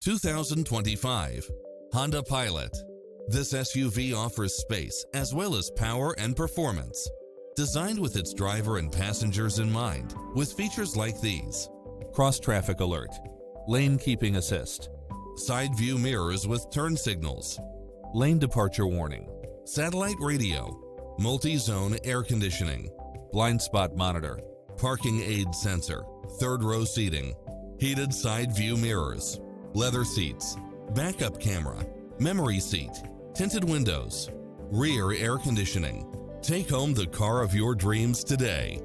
2025 Honda Pilot. This SUV offers space as well as power and performance. Designed with its driver and passengers in mind, with features like these: cross-traffic alert, lane keeping assist, side view mirrors with turn signals, lane departure warning, satellite radio, multi-zone air conditioning, blind spot monitor, parking aid sensor, third row seating, heated side view mirrors, leather seats, backup camera, memory seat, tinted windows, rear air conditioning. Take home the car of your dreams today.